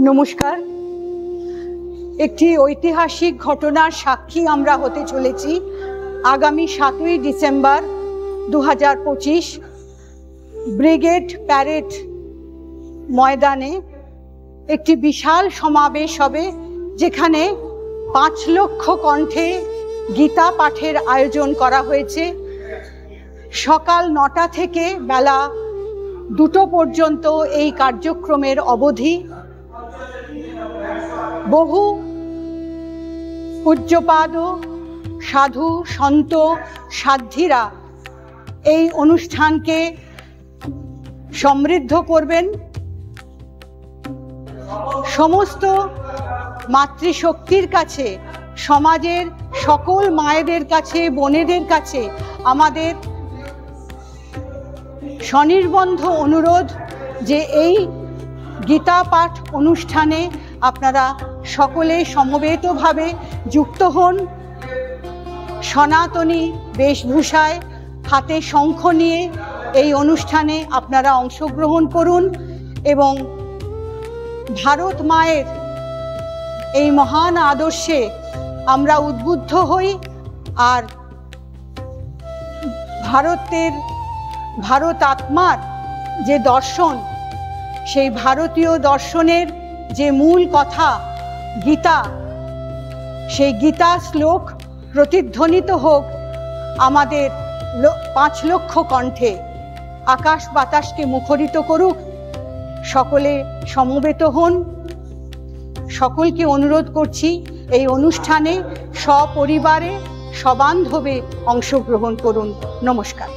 নমস্কার। একটি ঐতিহাসিক ঘটনার সাক্ষী আমরা হতে চলেছি। আগামী 7ই ডিসেম্বর 2025 ব্রিগেড প্যারেড ময়দানে একটি বিশাল সমাবেশ হবে, যেখানে 5 লক্ষ কণ্ঠে গীতা পাঠের আয়োজন করা হয়েছে। সকাল 9টা থেকে বেলা 2টো পর্যন্ত এই কার্যক্রমের অবধি। বহু পূজ্যপাদ সাধু সন্ত সাধ্বীরা এই অনুষ্ঠানকে সমৃদ্ধ করবেন। সমস্ত মাতৃশক্তির কাছে, সমাজের সকল মায়েদের কাছে, বোনেদের কাছে আমাদের স্বনির্বন্ধ অনুরোধ যে এই গীতা পাঠ অনুষ্ঠানে আপনারা সকলে সমবেতভাবে যুক্ত হন। সনাতনী বেশভূষায় হাতে শঙ্খ নিয়ে এই অনুষ্ঠানে আপনারা অংশগ্রহণ করুন এবং ভারত মায়ের এই মহান আদর্শে আমরা উদ্বুদ্ধ হই। আর ভারত আত্মার যে দর্শন, সেই ভারতীয় দর্শনের যে মূল কথা গীতা, সেই গীতা শ্লোক প্রতিধ্বনিত হোক আমাদের 5 লক্ষ কণ্ঠে, আকাশ বাতাসকে মুখরিত করুক। সকলে সমবেত হন। সকলকে অনুরোধ করছি এই অনুষ্ঠানে সপরিবারে সবান্ধবে অংশগ্রহণ করুন। নমস্কার।